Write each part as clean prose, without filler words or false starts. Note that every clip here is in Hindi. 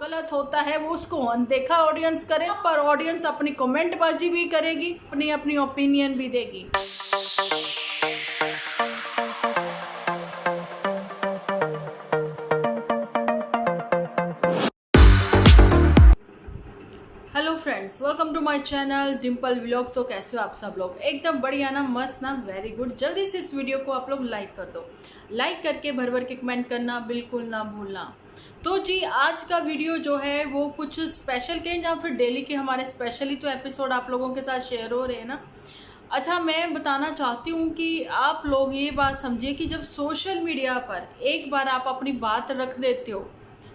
गलत होता है वो उसको अनदेखा ऑडियंस करे, पर ऑडियंस अपनी कमेंट बाजी भी करेगी, अपनी अपनी ओपिनियन भी देगी। Hello friends, welcome to my channel Dimple vlog. So कैसे हो आप सब लोग? एकदम बढ़िया ना, मस्त ना, वेरी गुड। जल्दी से इस वीडियो को आप लोग लाइक कर दो। लाइक करके भर भर के कमेंट करना बिल्कुल ना भूलना। तो जी, आज का वीडियो जो है वो कुछ स्पेशल के या फिर डेली के हमारे स्पेशली तो एपिसोड आप लोगों के साथ शेयर हो रहे हैं ना। अच्छा, मैं बताना चाहती हूँ कि आप लोग ये बात समझिए कि जब सोशल मीडिया पर एक बार आप अपनी बात रख देते हो,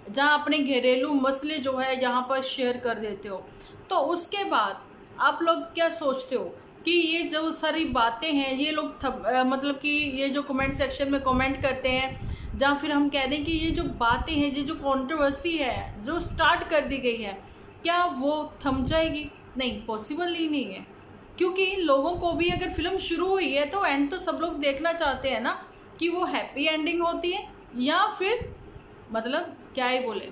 जहाँ अपने घरेलू मसले जो है यहाँ पर शेयर कर देते हो, तो उसके बाद आप लोग क्या सोचते हो कि ये जो सारी बातें हैं ये लोग मतलब कि ये जो कमेंट सेक्शन में कमेंट करते हैं, जहाँ फिर हम कह दें कि ये जो बातें हैं, ये जो कंट्रोवर्सी है जो स्टार्ट कर दी गई है, क्या वो थम जाएगी? नहीं, पॉसिबल ही नहीं है। क्योंकि लोगों को भी अगर फिल्म शुरू हुई है तो एंड तो सब लोग देखना चाहते हैं ना, कि वो हैप्पी एंडिंग होती है या फिर मतलब क्या ही बोले।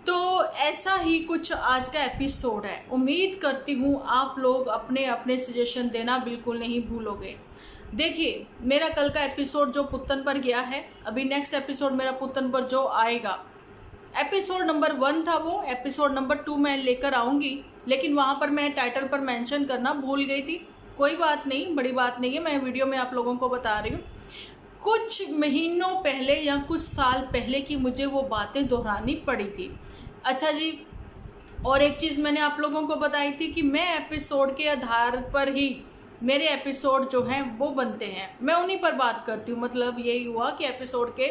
तो ऐसा ही कुछ आज का एपिसोड है। उम्मीद करती हूँ आप लोग अपने अपने सजेशन देना बिल्कुल नहीं भूलोगे। देखिए, मेरा कल का एपिसोड जो पुतन पर गया है, अभी नेक्स्ट एपिसोड मेरा पुतन पर जो आएगा, एपिसोड नंबर 1 था वो, एपिसोड नंबर 2 मैं लेकर आऊँगी, लेकिन वहाँ पर मैं टाइटल पर मेंशन करना भूल गई थी। कोई बात नहीं, बड़ी बात नहीं है, मैं वीडियो में आप लोगों को बता रही हूँ। कुछ महीनों पहले या कुछ साल पहले की मुझे वो बातें दोहरानी पड़ी थी। अच्छा जी, और एक चीज़ मैंने आप लोगों को बताई थी कि मैं एपिसोड के आधार पर ही मेरे एपिसोड जो हैं वो बनते हैं, मैं उन्हीं पर बात करती हूँ। मतलब यही हुआ कि एपिसोड के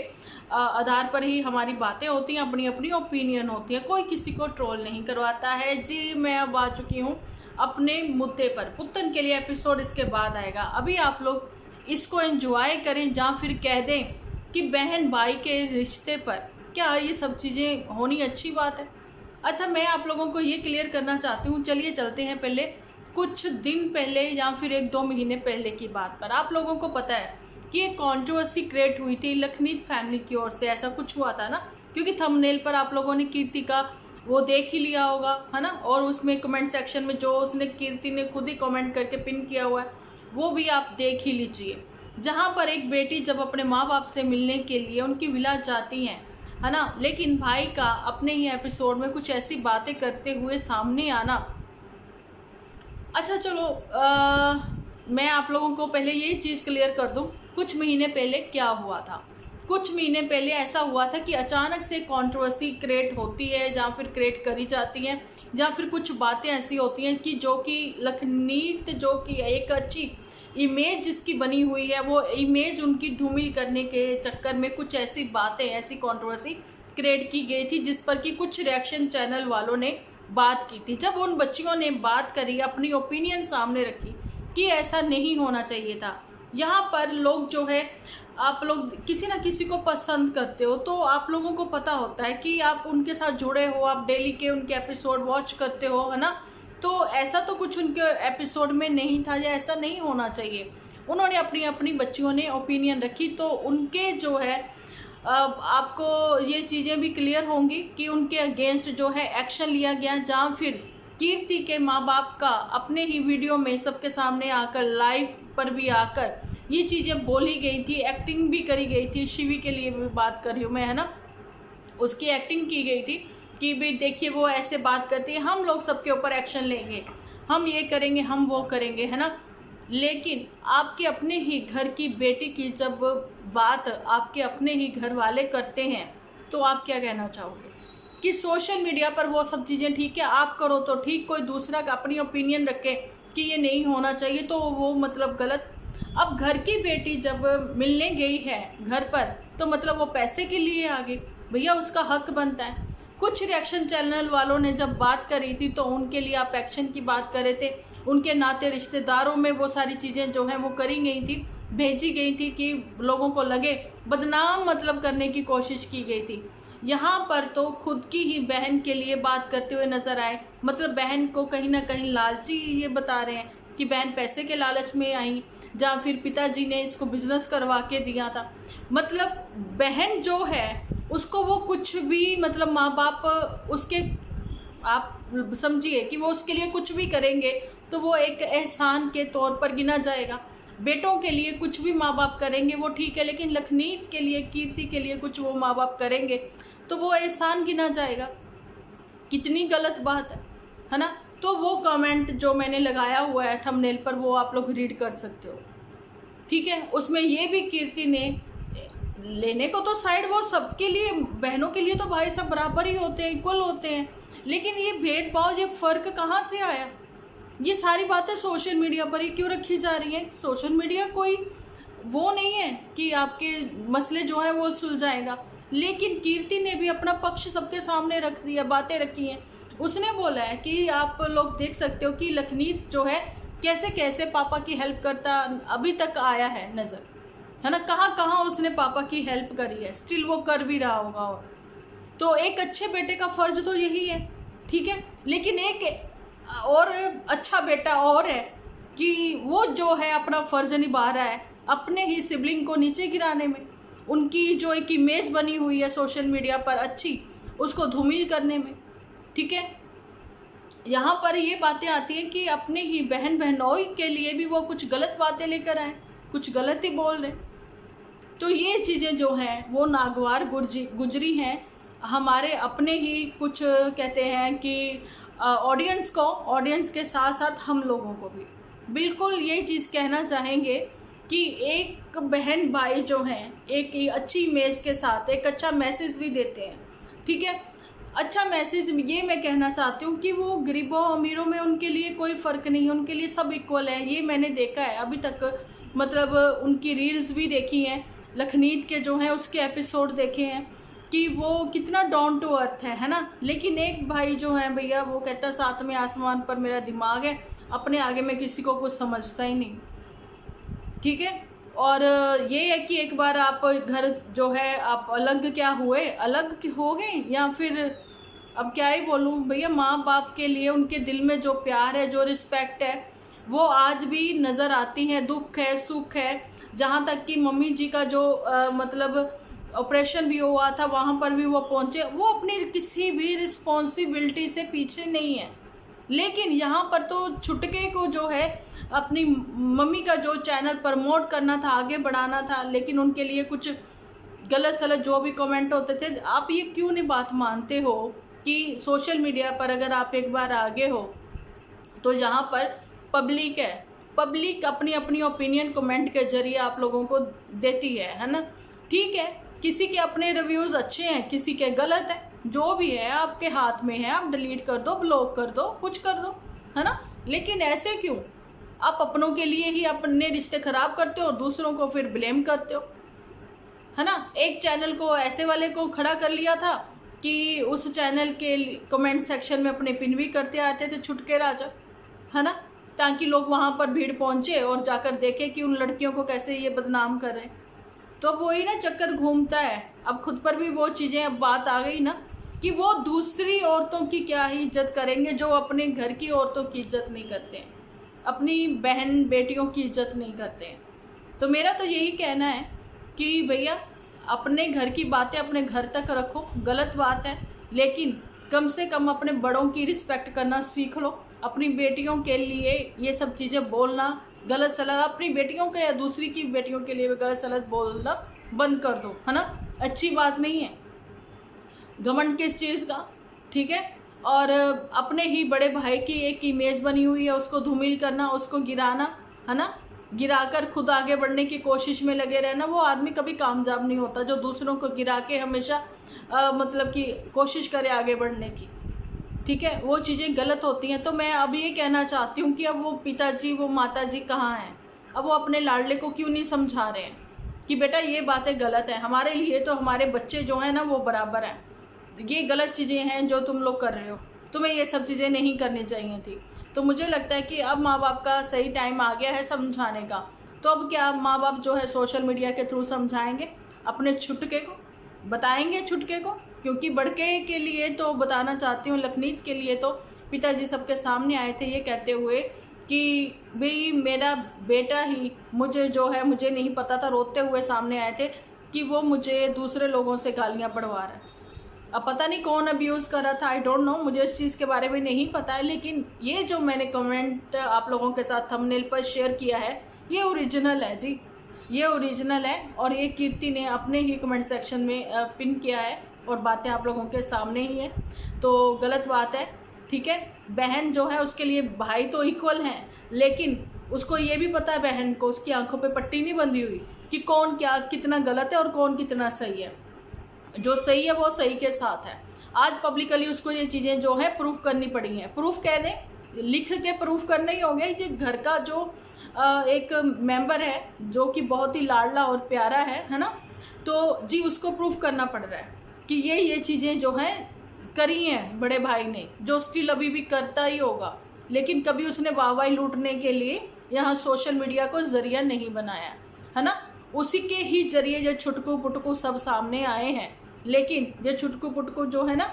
आधार पर ही हमारी बातें होती हैं, अपनी अपनी ओपिनियन होती है, कोई किसी को ट्रोल नहीं करवाता है जी। मैं अब आ चुकी हूँ अपने मुद्दे पर। पुतन के लिए एपिसोड इसके बाद आएगा, अभी आप लोग इसको एंजॉय करें, जहाँ फिर कह दें कि बहन भाई के रिश्ते पर क्या ये सब चीज़ें होनी अच्छी बात है? अच्छा, मैं आप लोगों को ये क्लियर करना चाहती हूँ। चलिए चलते हैं पहले कुछ दिन पहले या फिर 1-2 महीने पहले की बात पर। आप लोगों को पता है कि एक कंट्रोवर्सी क्रिएट हुई थी लखनीत फैमिली की ओर से, ऐसा कुछ हुआ था ना, क्योंकि थंबनेल पर आप लोगों ने कीर्ति का वो देख ही लिया होगा, है ना। और उसमें कमेंट सेक्शन में जो उसने कीर्ति ने खुद ही कमेंट करके पिन किया हुआ है, वो भी आप देख ही लीजिए। जहाँ पर एक बेटी जब अपने माँ बाप से मिलने के लिए उनकी विला जाती हैं, है ना, लेकिन भाई का अपने ही एपिसोड में कुछ ऐसी बातें करते हुए सामने आना। अच्छा चलो, मैं आप लोगों को पहले ये चीज़ क्लियर कर दूं, कुछ महीने पहले क्या हुआ था। कुछ महीने पहले ऐसा हुआ था कि अचानक से कंट्रोवर्सी क्रिएट होती है, जहाँ फिर क्रिएट करी जाती है, जहाँ फिर कुछ बातें ऐसी होती हैं कि जो कि लखनीत जो कि एक अच्छी इमेज जिसकी बनी हुई है, वो इमेज उनकी धूमिल करने के चक्कर में कुछ ऐसी बातें, ऐसी कंट्रोवर्सी क्रिएट की गई थी, जिस पर कि कुछ रिएक्शन चैनल वालों ने बात की थी। जब उन बच्चियों ने बात करी, अपनी ओपिनियन सामने रखी कि ऐसा नहीं होना चाहिए था। यहाँ पर लोग जो है, आप लोग किसी ना किसी को पसंद करते हो, तो आप लोगों को पता होता है कि आप उनके साथ जुड़े हो, आप डेली के उनके एपिसोड वॉच करते हो, है ना। तो ऐसा तो कुछ उनके एपिसोड में नहीं था, या ऐसा नहीं होना चाहिए। उन्होंने अपनी अपनी बच्चियों ने ओपिनियन रखी, तो उनके जो है आपको ये चीज़ें भी क्लियर होंगी कि उनके अगेंस्ट जो है एक्शन लिया गया, जहाँ फिर कीर्ति के माँ बाप का अपने ही वीडियो में सबके सामने आकर, लाइव पर भी आकर ये चीज़ें बोली गई थी, एक्टिंग भी करी गई थी। शिवी के लिए भी बात कर रही हूँ मैं, है ना, उसकी एक्टिंग की गई थी कि भाई देखिए वो ऐसे बात करती है, हम लोग सबके ऊपर एक्शन लेंगे, हम ये करेंगे, हम वो करेंगे, है ना। लेकिन आपके अपने ही घर की बेटी की जब बात आपके अपने ही घर वाले करते हैं, तो आप क्या कहना चाहोगे कि सोशल मीडिया पर वो सब चीज़ें ठीक है, आप करो तो ठीक, कोई दूसरा अपनी ओपिनियन रखे कि ये नहीं होना चाहिए तो वो मतलब गलत। अब घर की बेटी जब मिलने गई है घर पर, तो मतलब वो पैसे के लिए आ गई, भैया उसका हक बनता है। कुछ रिएक्शन चैनल वालों ने जब बात करी थी, तो उनके लिए आप एक्शन की बात कर रहे थे, उनके नाते रिश्तेदारों में वो सारी चीज़ें जो हैं वो करी गई थी, भेजी गई थी कि लोगों को लगे बदनाम मतलब करने की कोशिश की गई थी। यहाँ पर तो खुद की ही बहन के लिए बात करते हुए नजर आए, मतलब बहन को कहीं ना कहीं लालची ये बता रहे हैं कि बहन पैसे के लालच में आई, या फिर पिताजी ने इसको बिजनेस करवा के दिया था। मतलब बहन जो है उसको वो कुछ भी, मतलब माँ बाप उसके, आप समझिए कि वो उसके लिए कुछ भी करेंगे तो वो एक एहसान के तौर पर गिना जाएगा। बेटों के लिए कुछ भी माँ बाप करेंगे वो ठीक है, लेकिन लखनीत के लिए, कीर्ति के लिए कुछ वो माँ बाप करेंगे तो वो एहसान गिना जाएगा। कितनी गलत बात है ना। तो वो कमेंट जो मैंने लगाया हुआ है थंबनेल पर, वो आप लोग रीड कर सकते हो, ठीक है। उसमें ये भी कीर्ति ने, लेने को तो साइड वो सबके लिए, बहनों के लिए तो भाई सब बराबर ही होते हैं, इक्वल होते हैं, लेकिन ये भेदभाव, ये फ़र्क कहाँ से आया? ये सारी बातें सोशल मीडिया पर ही क्यों रखी जा रही हैं? सोशल मीडिया कोई वो नहीं है कि आपके मसले जो है वो सुलझाएगा, लेकिन कीर्ति ने भी अपना पक्ष सबके सामने रख दिया, बातें रखी हैं। उसने बोला है कि आप लोग देख सकते हो कि लखनीत जो है कैसे कैसे पापा की हेल्प करता अभी तक आया है नज़र, है ना। कहाँ कहाँ उसने पापा की हेल्प करी है, स्टिल वो कर भी रहा होगा। और तो एक अच्छे बेटे का फ़र्ज तो यही है, ठीक है। लेकिन एक और अच्छा बेटा और है कि वो जो है अपना फ़र्ज निभा रहा है अपने ही सिबलिंग को नीचे गिराने में, उनकी जो एक इमेज बनी हुई है सोशल मीडिया पर अच्छी, उसको धूमिल करने में, ठीक है। यहाँ पर ये बातें आती हैं कि अपने ही बहन बहनोई के लिए भी वो कुछ गलत बातें लेकर आए, कुछ गलत ही बोल रहे। तो ये चीज़ें जो हैं वो नागवार गुजरी हैं हमारे अपने ही कुछ, कहते हैं कि ऑडियंस को, ऑडियंस के साथ साथ हम लोगों को भी बिल्कुल ये चीज़ कहना चाहेंगे कि एक बहन भाई जो हैं एक अच्छी इमेज के साथ एक अच्छा मैसेज भी देते हैं, ठीक है। अच्छा मैसेज ये मैं कहना चाहती हूँ कि वो गरीबों अमीरों में उनके लिए कोई फ़र्क नहीं है, उनके लिए सब इक्वल है। ये मैंने देखा है अभी तक, मतलब उनकी रील्स भी देखी हैं, लखनीत के जो हैं उसके एपिसोड देखे हैं कि वो कितना डाउन टू अर्थ है ना। लेकिन एक भाई जो है भैया, वो कहता है सातवें आसमान पर मेरा दिमाग है, अपने आगे में किसी को कुछ समझता ही नहीं, ठीक है। और ये है कि एक बार आप घर जो है आप अलग क्या हुए, अलग हो गए, या फिर अब क्या ही बोलूँ भैया, माँ बाप के लिए उनके दिल में जो प्यार है, जो रिस्पेक्ट है, वो आज भी नज़र आती है। दुख है, सुख है, जहाँ तक कि मम्मी जी का जो मतलब ऑपरेशन भी हुआ था वहाँ पर भी वो पहुँचे, वो अपनी किसी भी रिस्पॉन्सिबिलिटी से पीछे नहीं है। लेकिन यहाँ पर तो छुटके को जो है अपनी मम्मी का जो चैनल प्रमोट करना था, आगे बढ़ाना था, लेकिन उनके लिए कुछ गलत सलत जो भी कमेंट होते थे। आप ये क्यों नहीं बात मानते हो कि सोशल मीडिया पर अगर आप एक बार आगे हो तो यहाँ पर पब्लिक है, पब्लिक अपनी अपनी ओपिनियन कमेंट के जरिए आप लोगों को देती है ना। ठीक है, किसी के अपने रिव्यूज़ अच्छे हैं, किसी के गलत हैं, जो भी है आपके हाथ में है, आप डिलीट कर दो, ब्लॉक कर दो, कुछ कर दो, है ना। लेकिन ऐसे क्यों आप अपनों के लिए ही अपने रिश्ते ख़राब करते हो और दूसरों को फिर ब्लेम करते हो, है ना। एक चैनल को ऐसे वाले को खड़ा कर लिया था कि उस चैनल के कमेंट सेक्शन में अपने पिन भी करते आते थे छुटके राजा, है ना, ताकि लोग वहाँ पर भीड़ पहुँचे और जाकर देखें कि उन लड़कियों को कैसे ये बदनाम कर रहे हैं। तो अब वही ना चक्कर घूमता है। अब खुद पर भी वो चीज़ें, अब बात आ गई ना कि वो दूसरी औरतों की क्या ही इज्जत करेंगे जो अपने घर की औरतों की इज्जत नहीं करते हैं, अपनी बहन बेटियों की इज्जत नहीं करते हैं। तो मेरा तो यही कहना है कि भैया अपने घर की बातें अपने घर तक रखो, गलत बात है, लेकिन कम से कम अपने बड़ों की रिस्पेक्ट करना सीख लो। अपनी बेटियों के लिए ये सब चीज़ें बोलना, गलत सलत अपनी बेटियों के या दूसरी की बेटियों के लिए गलत सलत बोलना बंद कर दो, है ना। अच्छी बात नहीं है घमंड किस चीज़ का, ठीक है। और अपने ही बड़े भाई की एक इमेज बनी हुई है, उसको धूमिल करना, उसको गिराना, है ना, गिराकर खुद आगे बढ़ने की कोशिश में लगे रहना, वो आदमी कभी कामयाब नहीं होता जो दूसरों को गिरा के हमेशा मतलब कि कोशिश करे आगे बढ़ने की, ठीक है। वो चीज़ें गलत होती हैं। तो मैं अब ये कहना चाहती हूँ कि अब वो पिताजी, वो माताजी कहाँ हैं? अब वो अपने लाडले को क्यों नहीं समझा रहे हैं कि बेटा ये बातें गलत हैं, हमारे लिए तो हमारे बच्चे जो हैं ना वो बराबर हैं, ये गलत चीज़ें हैं जो तुम लोग कर रहे हो, तुम्हें ये सब चीज़ें नहीं करनी चाहिए थी। तो मुझे लगता है कि अब माँ बाप का सही टाइम आ गया है समझाने का। तो अब क्या माँ बाप जो है सोशल मीडिया के थ्रू समझाएंगे, अपने छुटके को बताएंगे, छुटके को, क्योंकि बड़के के लिए तो बताना चाहती हूँ, लखनीत के लिए तो पिताजी सबके सामने आए थे ये कहते हुए कि भाई मेरा बेटा ही मुझे जो है, मुझे नहीं पता था, रोते हुए सामने आए थे कि वो मुझे दूसरे लोगों से गालियाँ पड़वा रहा है। अब पता नहीं कौन अब्यूज़ कर रहा था, आई डोंट नो, मुझे इस चीज़ के बारे में नहीं पता है, लेकिन ये जो मैंने कमेंट आप लोगों के साथ थंबनेल पर शेयर किया है ये ओरिजिनल है जी, ये ओरिजिनल है। और ये कीर्ति ने अपने ही कमेंट सेक्शन में पिन किया है और बातें आप लोगों के सामने ही है, तो गलत बात है, ठीक है। बहन जो है उसके लिए भाई तो इक्वल हैं, लेकिन उसको ये भी पता है, बहन को, उसकी आंखों पे पट्टी नहीं बंधी हुई कि कौन क्या कितना गलत है और कौन कितना सही है। जो सही है वो सही के साथ है। आज पब्लिकली उसको ये चीज़ें जो है प्रूफ करनी पड़ी हैं। प्रूफ कह दें, लिख के प्रूफ करना ही हो गया। ये घर का जो एक मेंबर है जो कि बहुत ही लाडला और प्यारा है ना, तो जी उसको प्रूफ करना पड़ रहा है कि ये चीज़ें जो हैं करी हैं बड़े भाई ने, जो स्टिल अभी भी करता ही होगा, लेकिन कभी उसने वाहवाही लूटने के लिए यहाँ सोशल मीडिया को ज़रिया नहीं बनाया है ना। उसी के ही जरिए जो छुटकू पुटकू सब सामने आए हैं, लेकिन ये छुटकू पुटकू जो है ना,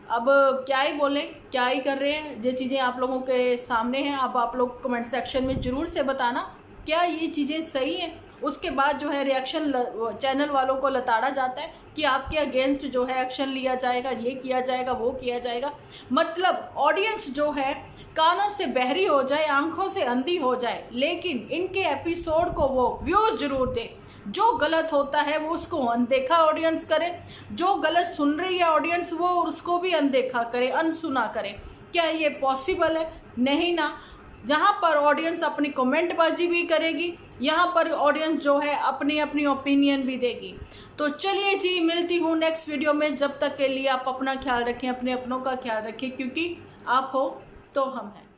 अब क्या ही बोलें, क्या ही कर रहे हैं, ये चीज़ें आप लोगों के सामने हैं। अब आप लोग कमेंट सेक्शन में ज़रूर से बताना क्या ये चीज़ें सही हैं। उसके बाद जो है रिएक्शन चैनल वालों को लताड़ा जाता है कि आपके अगेंस्ट जो है एक्शन लिया जाएगा, ये किया जाएगा, वो किया जाएगा। मतलब ऑडियंस जो है कानों से बहरी हो जाए, आंखों से अंधी हो जाए, लेकिन इनके एपिसोड को वो व्यूज जरूर दे। जो गलत होता है वो उसको अनदेखा ऑडियंस करे, जो गलत सुन रही है ऑडियंस वो उसको भी अनदेखा करे, अनसुना करे। क्या ये पॉसिबल है? नहीं ना। जहाँ पर ऑडियंस अपनी कमेंटबाजी भी करेगी, यहाँ पर ऑडियंस जो है अपनी अपनी ओपिनियन भी देगी। तो चलिए जी, मिलती हूँ नेक्स्ट वीडियो में। जब तक के लिए आप अपना ख्याल रखें, अपने अपनों का ख्याल रखें, क्योंकि आप हो तो हम हैं।